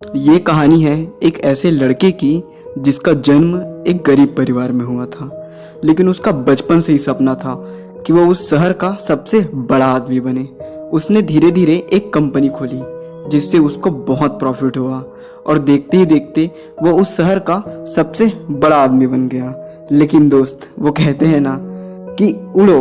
ये कहानी है एक ऐसे लड़के की जिसका जन्म एक गरीब परिवार में हुआ था, लेकिन उसका बचपन से ही सपना था कि वो उस शहर का सबसे बड़ा आदमी बने। उसने धीरे धीरे एक कंपनी खोली जिससे उसको बहुत प्रॉफिट हुआ और देखते ही देखते वो उस शहर का सबसे बड़ा आदमी बन गया। लेकिन दोस्त, वो कहते हैं ना कि उड़ो,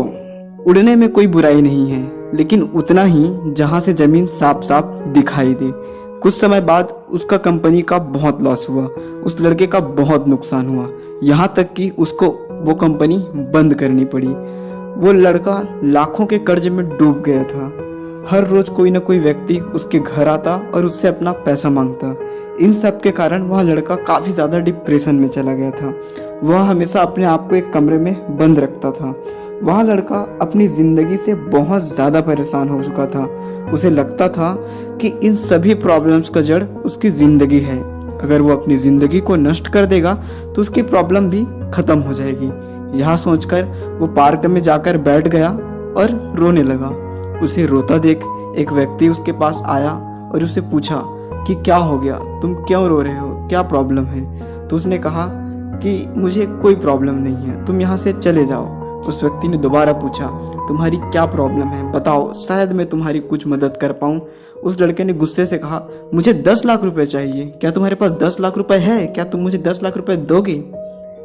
उड़ने में कोई बुराई नहीं है, लेकिन उतना ही जहां से जमीन साफ साफ दिखाई दे। कुछ समय बाद उसका कंपनी का बहुत लॉस हुआ, उस लड़के का बहुत नुकसान हुआ, यहाँ तक कि उसको वो कंपनी बंद करनी पड़ी। वो लड़का लाखों के कर्ज में डूब गया था। हर रोज कोई ना कोई व्यक्ति उसके घर आता और उससे अपना पैसा मांगता। इन सब के कारण वह लड़का काफी ज्यादा डिप्रेशन में चला गया था। वह हमेशा अपने आप को एक कमरे में बंद रखता था। वह लड़का अपनी जिंदगी से बहुत ज्यादा परेशान हो चुका था। उसे लगता था कि इन सभी प्रॉब्लम्स का जड़ उसकी जिंदगी है। अगर वो अपनी जिंदगी को नष्ट कर देगा तो उसकी प्रॉब्लम भी खत्म हो जाएगी। यह सोचकर वो पार्क में जाकर बैठ गया और रोने लगा। उसे रोता देख एक व्यक्ति उसके पास आया और उसे पूछा कि क्या हो गया, तुम क्यों रो रहे हो, क्या प्रॉब्लम है। तो उसने कहा कि मुझे कोई प्रॉब्लम नहीं है, तुम यहाँ से चले जाओ। उस व्यक्ति ने दोबारा पूछा, तुम्हारी क्या प्रॉब्लम है, बताओ, शायद मैं तुम्हारी कुछ मदद कर पाऊं। उस लड़के ने गुस्से से कहा, मुझे 10 लाख रुपए चाहिए, क्या तुम्हारे पास 10 लाख रुपए है, क्या तुम मुझे 10 लाख रुपए दोगे।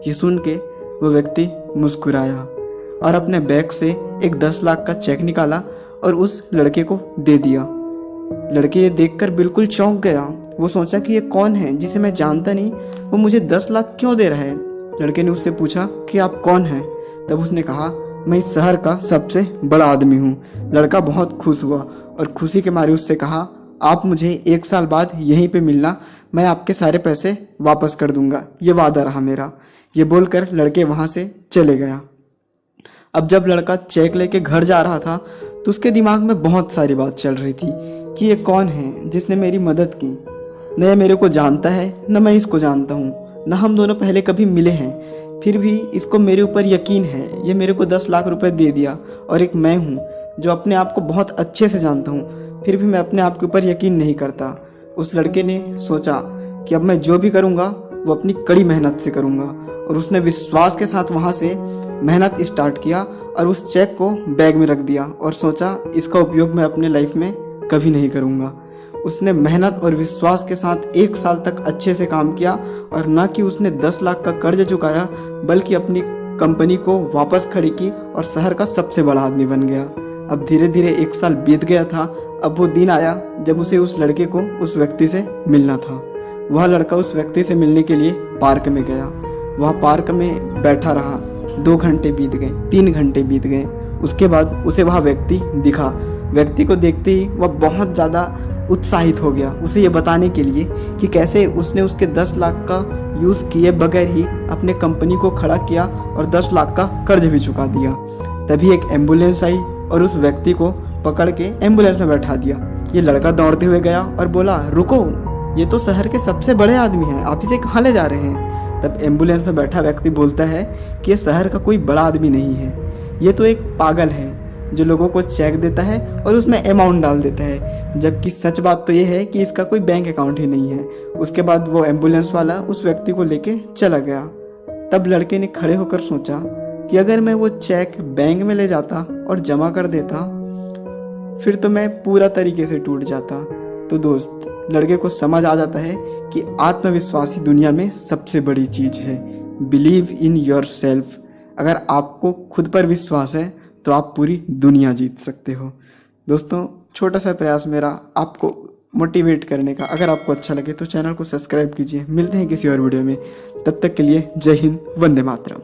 ये सुन के वो व्यक्ति मुस्कुराया और अपने बैग से एक 10 लाख का चेक निकाला और उस लड़के को दे दिया। लड़के ये देखकर बिल्कुल चौंक गया। वो सोचा कि ये कौन है जिसे मैं जानता नहीं, वो मुझे 10 लाख क्यों दे रहा है। लड़के ने उससे पूछा कि आप कौन हैं। तब उसने कहा, मैं इस शहर का सबसे बड़ा आदमी हूँ। लड़का बहुत खुश हुआ और खुशी के मारे उससे कहा, आप मुझे 1 साल बाद यहीं पे मिलना, मैं आपके सारे पैसे वापस कर दूंगा, ये वादा रहा मेरा। ये बोलकर लड़के वहां से चले गया। अब जब लड़का चेक लेके घर जा रहा था तो उसके दिमाग में बहुत सारी बात चल रही थी कि ये कौन है जिसने मेरी मदद की। न ये मेरे को जानता है, न मैं इसको जानता हूँ, न हम दोनों पहले कभी मिले हैं, फिर भी इसको मेरे ऊपर यकीन है। ये मेरे को 10 लाख रुपए दे दिया और एक मैं हूँ जो अपने आप को बहुत अच्छे से जानता हूँ, फिर भी मैं अपने आप के ऊपर यकीन नहीं करता। उस लड़के ने सोचा कि अब मैं जो भी करूँगा वो अपनी कड़ी मेहनत से करूँगा, और उसने विश्वास के साथ वहाँ से मेहनत स्टार्ट किया और उस चेक को बैग में रख दिया और सोचा इसका उपयोग मैं अपने लाइफ में कभी नहीं करूँगा। उसने मेहनत और विश्वास के साथ 1 साल तक अच्छे से काम किया और न कि उसने 10 लाख का कर्ज चुकाया, बल्कि अपनी कंपनी को वापस खड़ी की और शहर का सबसे बड़ा आदमी बन गया। अब धीरे धीरे 1 साल बीत गया था। अब वो दिन आया जब उसे उस लड़के को उस व्यक्ति से मिलना था। वह लड़का उस व्यक्ति से मिलने के लिए पार्क में गया। वह पार्क में बैठा रहा। 2 घंटे बीत गए, 3 घंटे बीत गए। उसके बाद उसे वह व्यक्ति दिखा। व्यक्ति को देखते ही वह बहुत ज़्यादा उत्साहित हो गया, उसे ये बताने के लिए कि कैसे उसने उसके 10 लाख का यूज़ किए बगैर ही अपने कंपनी को खड़ा किया और 10 लाख का कर्ज भी चुका दिया। तभी एक एम्बुलेंस आई और उस व्यक्ति को पकड़ के एम्बुलेंस में बैठा दिया। ये लड़का दौड़ते हुए गया और बोला, रुको, ये तो शहर के सबसे बड़े आदमी हैं, आप इसे कहाँ ले जा रहे हैं। तब एम्बुलेंस में बैठा व्यक्ति बोलता है कि ये शहर का कोई बड़ा आदमी नहीं है, ये तो एक पागल है जो लोगों को चेक देता है और उसमें अमाउंट डाल देता है, जबकि सच बात तो ये है कि इसका कोई बैंक अकाउंट ही नहीं है। उसके बाद वो एम्बुलेंस वाला उस व्यक्ति को लेके चला गया। तब लड़के ने खड़े होकर सोचा कि अगर मैं वो चेक बैंक में ले जाता और जमा कर देता, फिर तो मैं पूरा तरीके से टूट जाता। तो दोस्त, लड़के को समझ आ जाता है कि आत्मविश्वास ही दुनिया में सबसे बड़ी चीज है। Believe in your self. अगर आपको खुद पर विश्वास है तो आप पूरी दुनिया जीत सकते हो। दोस्तों, छोटा सा प्रयास मेरा आपको मोटिवेट करने का। अगर आपको अच्छा लगे तो चैनल को सब्सक्राइब कीजिए। मिलते हैं किसी और वीडियो में, तब तक के लिए जय हिंद, वंदे मातरम।